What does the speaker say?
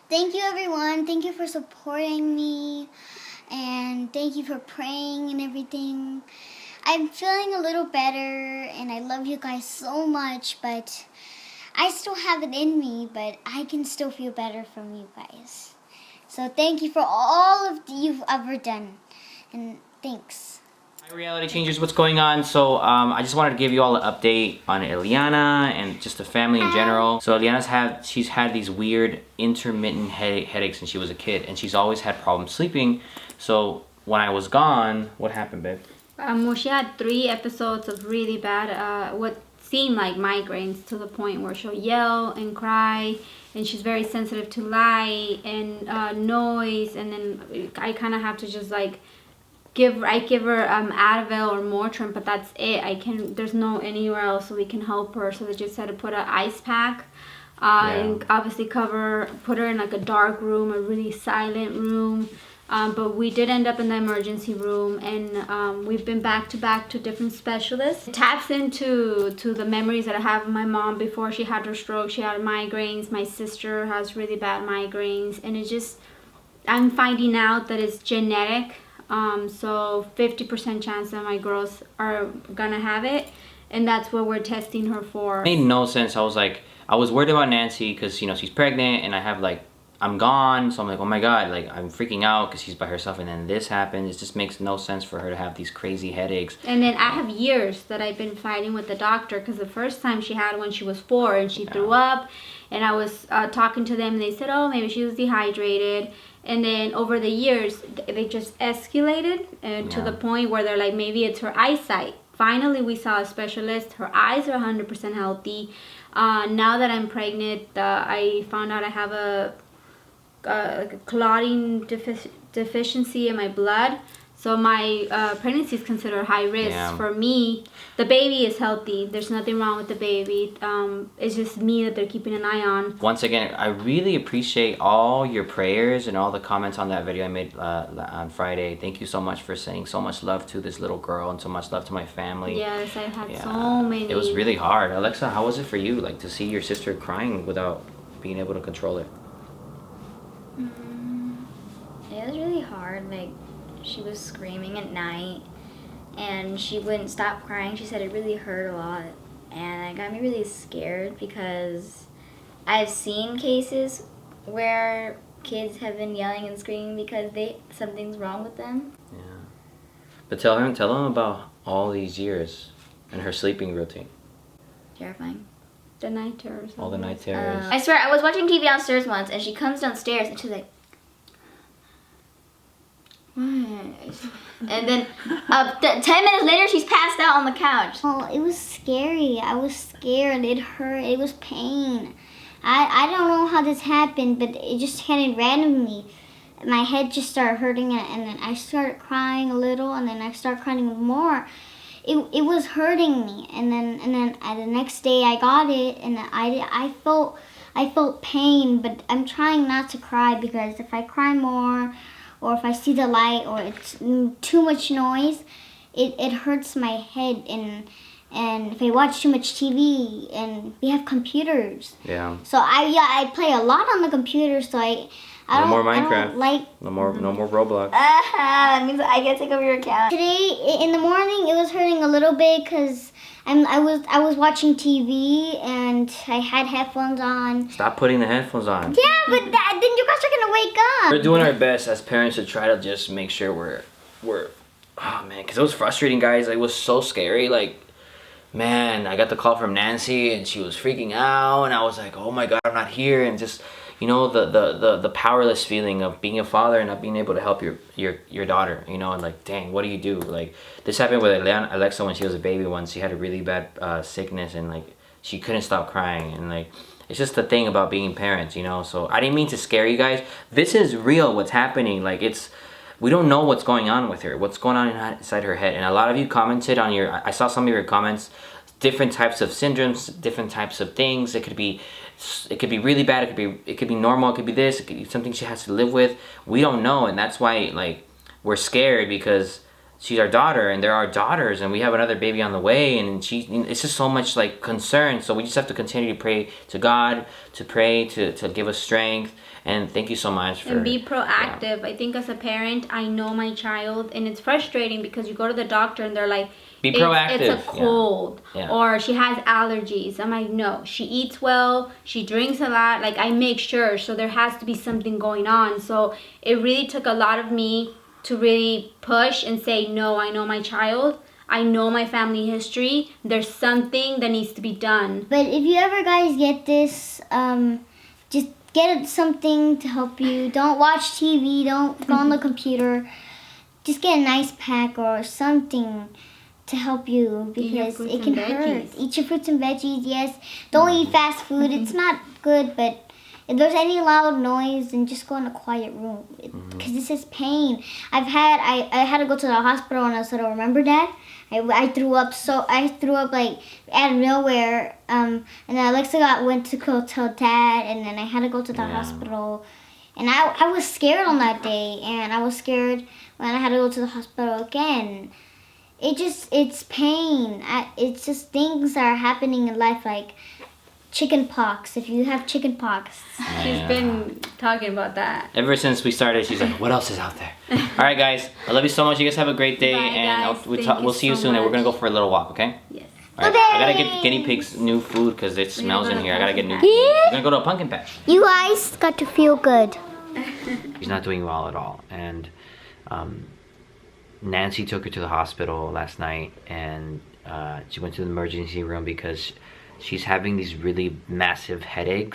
Thank you, everyone. Thank you for supporting me. And thank you for praying and everything. I'm feeling a little better, and I love you guys so much, but I still have it in me, but I can still feel better from you guys. So thank you for all of you've ever done, and thanks. Hi Reality Changers, what's going on? So I just wanted to give you all an update on Eliana and just the family in general. So she's had these weird intermittent headaches since she was a kid, and she's always had problems sleeping. So when I was gone, what happened, babe? Well, she had 3 episodes of really bad, what seemed like migraines, to the point where she'll yell and cry, and she's very sensitive to light and noise, and then I kind of have to just like give her Advil or Motrin, but that's it. There's no anywhere else so we can help her, so they just had to put an ice pack and obviously put her in like a dark room, a really silent room. But we did end up in the emergency room, and we've been back to back to different specialists. It taps into the memories that I have of my mom before she had her stroke. She had migraines. My sister has really bad migraines, and I'm finding out that it's genetic. So 50% chance that my girls are gonna have it, and that's what we're testing her for. It made no sense. I was worried about Nancy because, you know, she's pregnant, and I'm gone, so I'm like, oh my god, like I'm freaking out because she's by herself, and then this happens. It just makes no sense for her to have these crazy headaches. And then I have years that I've been fighting with the doctor, because the first time she had when she was 4 and she threw up, and I was talking to them, and they said, oh, maybe she was dehydrated. And then over the years, they just escalated to the point where they're like, maybe it's her eyesight. Finally, we saw a specialist. Her eyes are 100% healthy. Now that I'm pregnant, I found out I have a clotting deficiency in my blood, so my pregnancy is considered high risk. For me, the baby is healthy. There's nothing wrong with the baby. It's just me that they're keeping an eye on. Once again, I really appreciate all your prayers and all the comments on that video I made on Friday. Thank you so much for saying so much love to this little girl and so much love to my family. Yes, I've had so many. It was really hard. Alexa, how was it for you, like, to see your sister crying without being able to control it? It was really hard. Like, she was screaming at night, and she wouldn't stop crying. She said it really hurt a lot, and it got me really scared, because I've seen cases where kids have been yelling and screaming because something's wrong with them. Yeah. But tell them about all these years and her sleeping routine. Terrifying. The night terrors. All the night terrors. I swear, I was watching TV downstairs once, and she comes downstairs, and she's like, what? And then 10 minutes later, she's passed out on the couch. Well, it was scary. I was scared. It hurt. It was pain. I don't know how this happened, but it just happened randomly. My head just started hurting, and then I started crying a little, and then I started crying more. It was hurting me, and then the next day I got it, and I felt pain, but I'm trying not to cry, because if I cry more, or if I see the light, or it's too much noise, it hurts my head, and if I watch too much TV, and we have computers. Yeah. So I play a lot on the computer, so No more Minecraft. No more Roblox. That means I get to take over your account. Today in the morning, it was hurting a little bit because I was watching TV, and I had headphones on. Stop putting the headphones on. Yeah, but then you guys are gonna wake up. We're doing our best as parents to try to just make sure we're oh man, because it was frustrating, guys. It was so scary. Like, man, I got the call from Nancy, and she was freaking out, and I was like, oh my god, I'm not here, and just, you know, the powerless feeling of being a father and not being able to help your daughter, you know, and like, dang, what do you do? Like, this happened with Alexa when she was a baby once. She had a really bad sickness, and like, she couldn't stop crying, and like, it's just the thing about being parents, you know. So I didn't mean to scare you guys. This is real, what's happening. Like, we don't know what's going on with her, what's going on inside her head. And a lot of you commented on I saw some of your comments, different types of syndromes, different types of things. It could be really bad, it could be normal, it could be this, it could be something she has to live with. We don't know, and that's why, like, we're scared, because she's our daughter, and they're our daughters, and we have another baby on the way, and it's just so much like concern. So we just have to continue to pray to God, to pray to give us strength. And thank you so much for... And be proactive. I think as a parent, I know my child, and it's frustrating because you go to the doctor and they're like, be proactive. It's a cold, Yeah. or she has allergies. I'm like, no, she eats well, she drinks a lot. Like, I make sure, so there has to be something going on. So it really took a lot of me to really push and say, no, I know my child. I know my family history. There's something that needs to be done. But if you ever guys get this, just get something to help you. Don't watch TV. Don't go on the computer. Just get a nice pack or something to help you, because it can hurt. Eat your fruits and veggies, yes. Don't eat fast food. It's not good, but if there's any loud noise, then just go in a quiet room, because this is pain. I had to go to the hospital when I was little. Remember, Dad? I threw up like out of nowhere. And then Alexa went to go tell Dad, and then I had to go to the hospital. And I was scared on that day, and I was scared when I had to go to the hospital again. It's pain. It's just things that are happening in life, like chicken pox. If you have chicken pox. She's been talking about that. Ever since we started, she's like, what else is out there? All right, guys. I love you so much. You guys have a great day. Bye, and guys. we'll see you soon. And we're going to go for a little walk, okay? Yes. All right. I got to get guinea pigs new food because it smells in here. I got to get new food. We're going to go to a pumpkin patch. You guys got to feel good. She's not doing well at all. And Nancy took her to the hospital last night, and she went to the emergency room because she's having these really massive headaches.